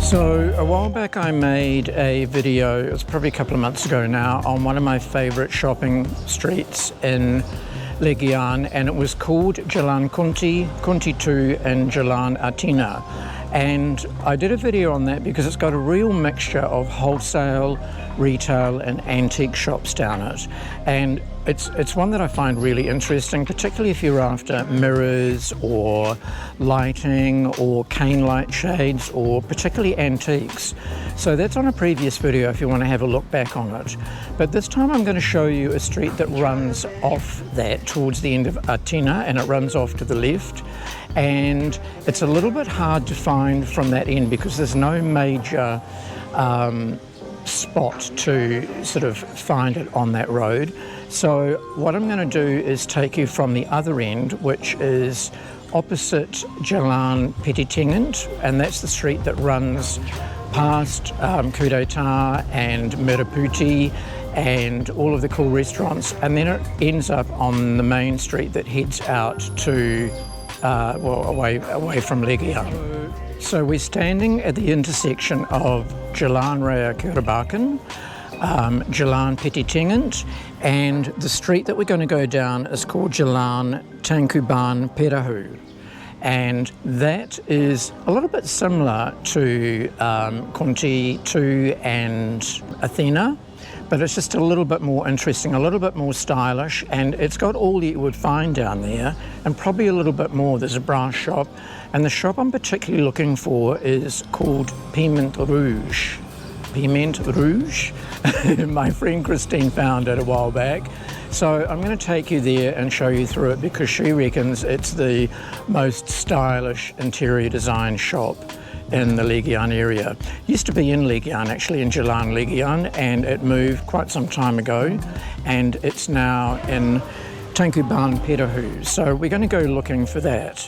So a while back I made a video, it was probably a couple of months ago now, on one of my favourite shopping streets in Legian, and it was called Jalan Kunti 2 and Jalan Atina. And I did a video on that because it's got a real mixture of wholesale, retail and antique shops down it. And it's one that I find really interesting, particularly if you're after mirrors or lighting or cane light shades or particularly antiques. So that's on a previous video if you want to have a look back on it. But this time I'm going to show you a street that runs off that towards the end of Atina, and it runs off to the left. And it's a little bit hard to find from that end because there's no major spot to sort of find it on that road. So what I'm going to do is take you from the other end, which is opposite Jalan Petitingant, and that's the street that runs past Coup d'Etat and Meraputi and all of the cool restaurants, and then it ends up on the main street that heads out to away from Legian. So we're standing at the intersection of Jalan Raya Kerabakan, Jalan Petitingant, and the street that we're going to go down is called Jalan Tangkuban Perahu. And that is a little bit similar to Kunti 2 and Athena, but it's just a little bit more interesting, a little bit more stylish, and it's got all that you would find down there, and probably a little bit more. There's a brass shop, and the shop I'm particularly looking for is called Piment Rouge. Piment Rouge. My friend Christine found it a while back. So I'm going to take you there and show you through it because she reckons it's the most stylish interior design shop in the Legian area. Used to be in Legian, actually in Jalan Legian, and it moved quite some time ago, and it's now in Tangkuban Perahu. So we're going to go looking for that.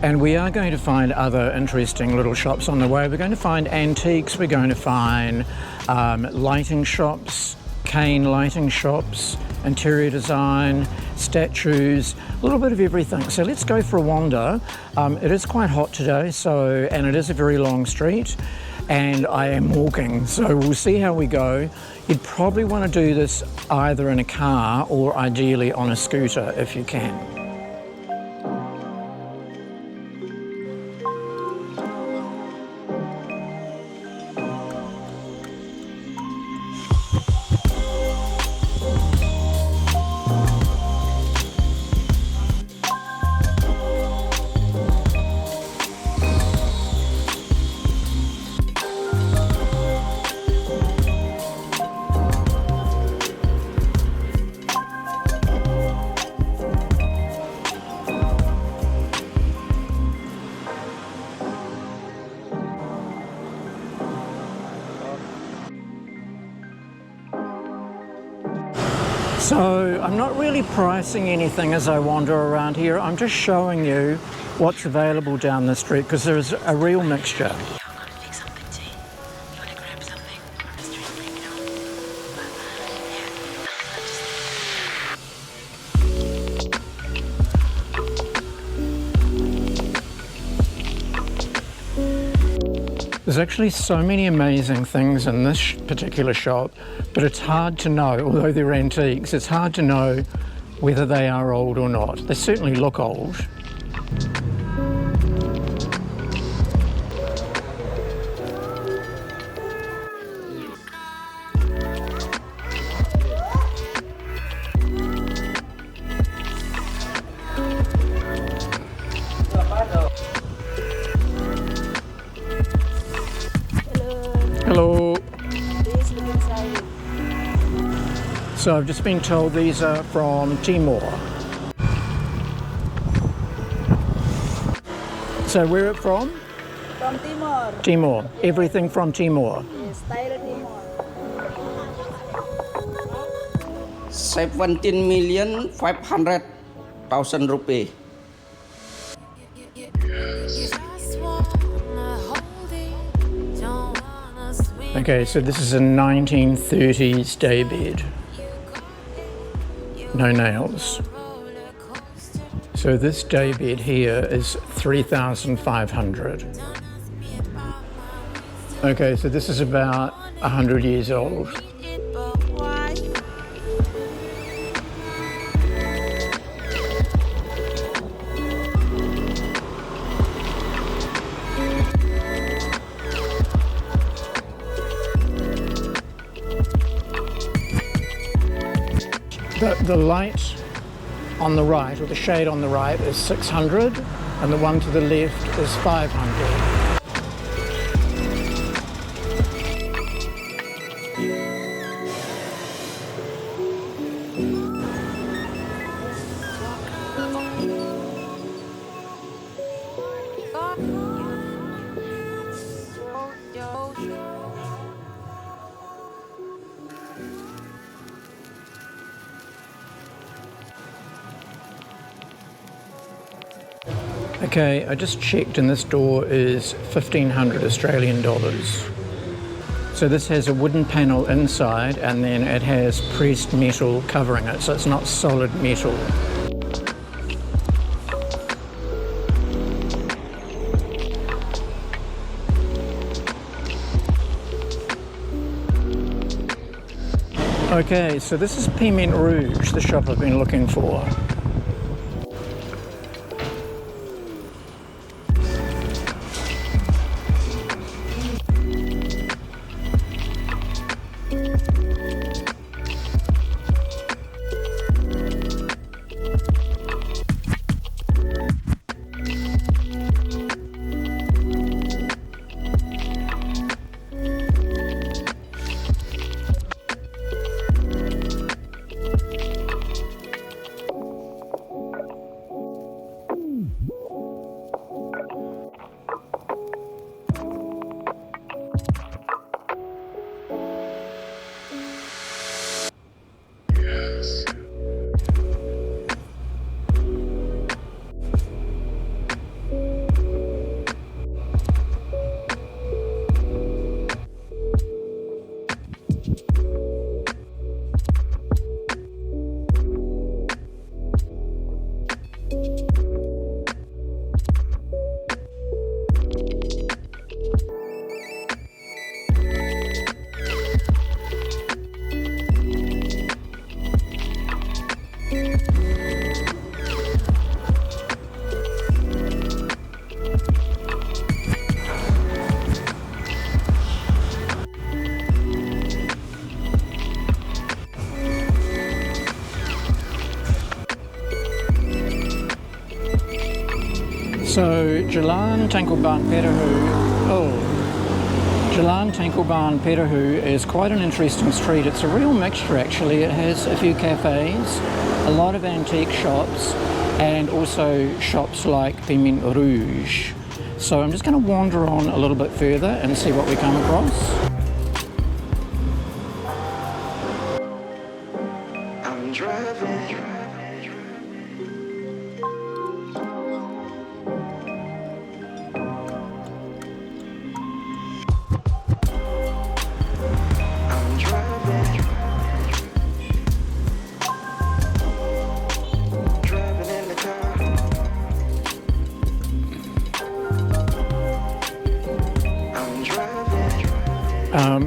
And we are going to find other interesting little shops on the way. We're going to find antiques, we're going to find lighting shops, cane lighting shops, interior design, statues, a little bit of everything. So let's go for a wander. It is quite hot today, and it is a very long street, and I am walking, so we'll see how we go. You'd probably want to do this either in a car or ideally on a scooter if you can. So I'm not really pricing anything as I wander around here. I'm just showing you what's available down the street because there's a real mixture. There's actually so many amazing things in this particular shop, but it's hard to know, although they're antiques, it's hard to know whether they are old or not. They certainly look old. Hello. So I've just been told these are from Timor. So where are it from? From Timor. Timor. Everything from Timor. Yes, Tyre Timor. 17,500,000 rupees. Okay, so this is a 1930s daybed. No nails. So this daybed here is 3,500. Okay, so this is about 100 years old. The light on the right, or the shade on the right, is 600, and the one to the left is 500. Okay, I just checked and this door is 1,500 Australian dollars. So this has a wooden panel inside and then it has pressed metal covering it, so it's not solid metal. Okay, so this is Piment Rouge, the shop I've been looking for. So Jalan Tangkuban Perahu, Jalan Tangkuban Perahu is quite an interesting street. It's a real mixture actually. It has a few cafes, a lot of antique shops, and also shops like Piment Rouge. So I'm just going to wander on a little bit further and see what we come across. I'm driving.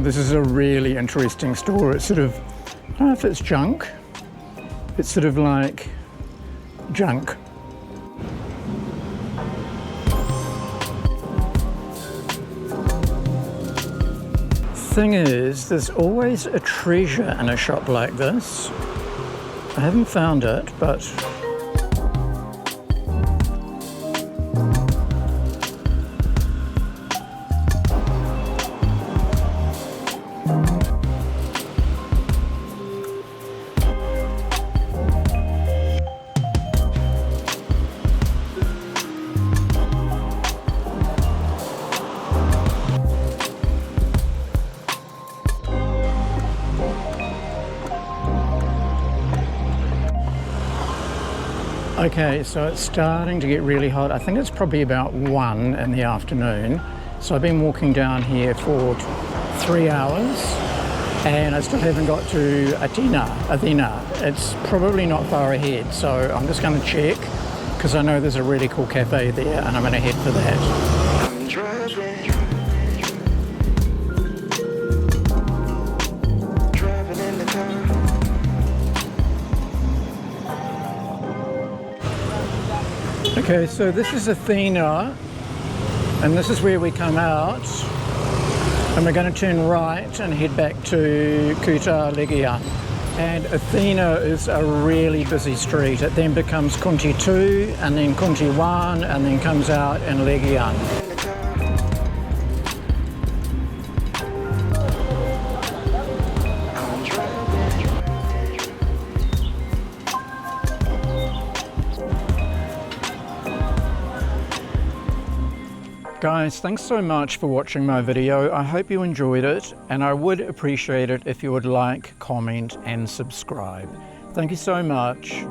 This is a really interesting store. It's sort of, I don't know if it's junk. It's sort of like junk. Thing is, there's always a treasure in a shop like this. I haven't found it, but Okay, so it's starting to get really hot. I think it's probably about 1 in the afternoon. So I've been walking down here for 3 hours and I still haven't got to Athena. It's probably not far ahead, so I'm just going to check because I know there's a really cool cafe there and I'm going to head for that. I'm driving in the car. Okay, so this is Athena and this is where we come out. And we're going to turn right and head back to Kuta Legia. And Athena is a really busy street. It then becomes Kunti 2 and then Kunti 1 and then comes out in Legian. Guys, thanks so much for watching my video. I hope you enjoyed it, and I would appreciate it if you would like, comment and subscribe. Thank you so much.